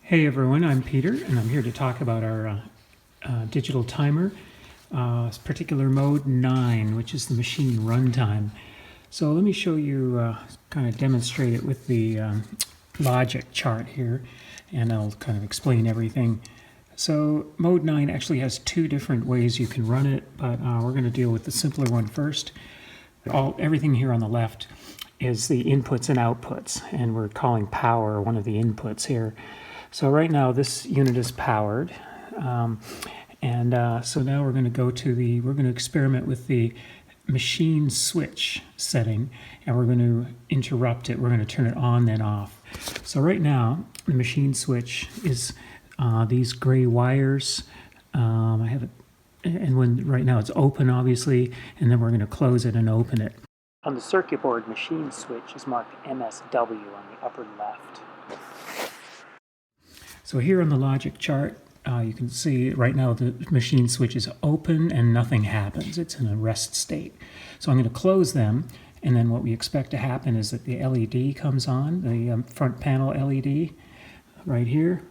Hey everyone, I'm Peter, and I'm here to talk about our digital timer, particular mode 9, which is the machine runtime. So let me show you, kind of demonstrate it with the logic chart here, and I'll kind of explain everything. So mode 9 actually has two different ways you can run it, but we're going to deal with the simpler one first. Everything here on the left is the inputs and outputs, and we're calling power one of the inputs here. So right now this unit is powered, so now we're going to we're going to experiment with the machine switch setting, and we're going to interrupt it. We're going to turn it on then off. So right now the machine switch is these gray wires. I have it, and right now it's open obviously, and then we're going to close it and open it. On the circuit board, machine switch is marked MSW on the upper left. So here on the logic chart, you can see right now the machine switch is open and nothing happens. It's in a rest state. So I'm going to close them, and then what we expect to happen is that the LED comes on, the front panel LED right here,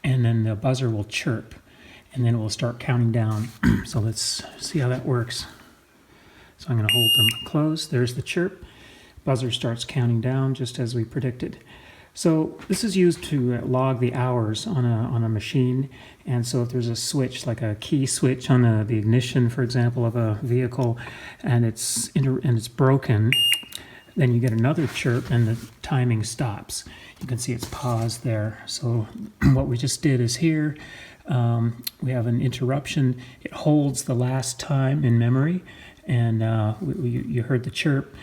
and then the buzzer will chirp, and then it will start counting down. So let's see how that works. So I'm going to hold them closed. There's the chirp. Buzzer starts counting down just as we predicted. So this is used to log the hours on a machine, and so if there's a switch, like a key switch on the ignition, for example, of a vehicle, and it's broken, then you get another chirp and the timing stops. You can see it's paused there. So what we just did is here, we have an interruption. It holds the last time in memory, and you heard the chirp,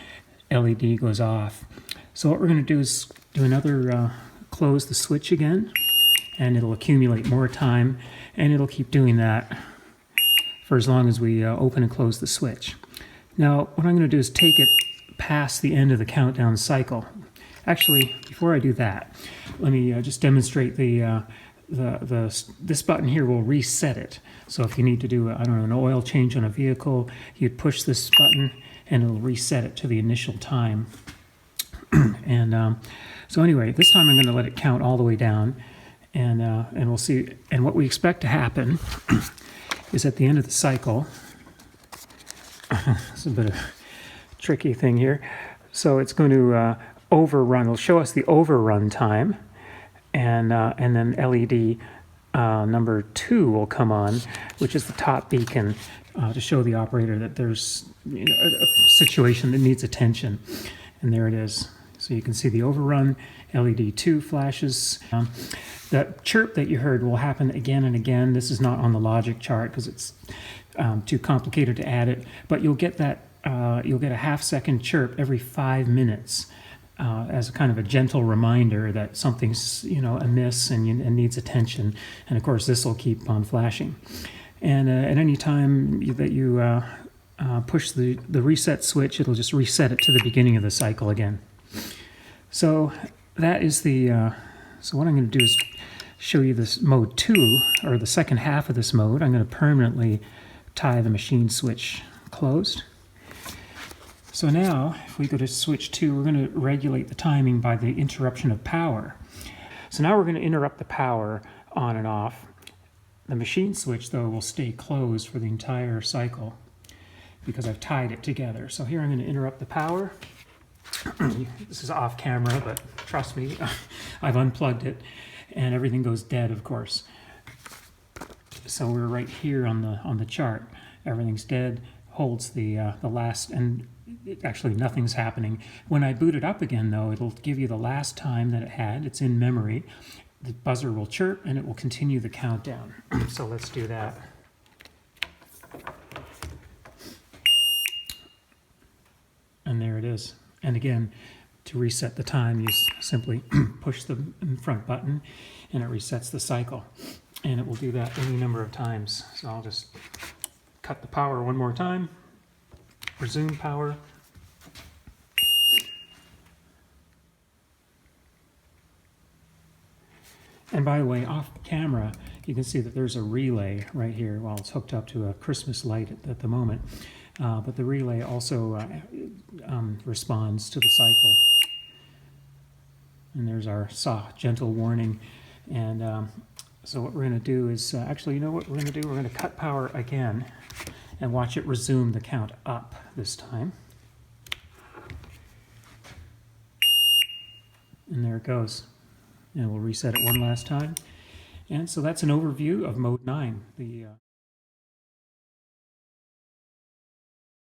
LED goes off. So what we're going to do is do another close the switch again, and it'll accumulate more time, and it'll keep doing that for as long as we open and close the switch. Now what I'm going to do is take it past the end of the countdown cycle. Actually, before I do that, let me just demonstrate this button here will reset it. So if you need to do an oil change on a vehicle, you'd push this button and it'll reset it to the initial time. And so anyway, this time I'm going to let it count all the way down, and we'll see. And what we expect to happen is at the end of the cycle, it's a bit of a tricky thing here. So it's going to overrun. It'll show us the overrun time, and then LED number 2 will come on, which is the top beacon to show the operator that there's a situation that needs attention. And there it is. So you can see the overrun, LED 2 flashes. The chirp that you heard will happen again and again. This is not on the logic chart because it's too complicated to add it, but you'll get that. You'll get a half-second chirp every 5 minutes as a kind of a gentle reminder that something's amiss and needs attention. And of course, this will keep on flashing. And at any time that you push the reset switch, it'll just reset it to the beginning of the cycle again. So that is so what I'm going to do is show you this mode 2, or the second half of this mode. I'm going to permanently tie the machine switch closed. So now, if we go to switch 2, we're going to regulate the timing by the interruption of power. So now we're going to interrupt the power on and off. The machine switch, though, will stay closed for the entire cycle because I've tied it together. So here I'm going to interrupt the power. This is off camera, but trust me, I've unplugged it, and everything goes dead, of course. So we're right here on the chart. Everything's dead, holds the last, and actually nothing's happening. When I boot it up again, though, it'll give you the last time that it had. It's in memory. The buzzer will chirp, and it will continue the countdown. So let's do that. And there it is. And again, to reset the time, you simply push the front button, and it resets the cycle. And it will do that any number of times. So I'll just cut the power one more time, resume power. And by the way, off camera, you can see that there's a relay right here. Well, it's hooked up to a Christmas light at the moment. But the relay also responds to the cycle. And there's our gentle warning And so what we're going to do is, actually, you know what we're going to do? We're going to cut power again and watch it resume the count up this time. And there it goes. And we'll reset it one last time. And so that's an overview of mode 9.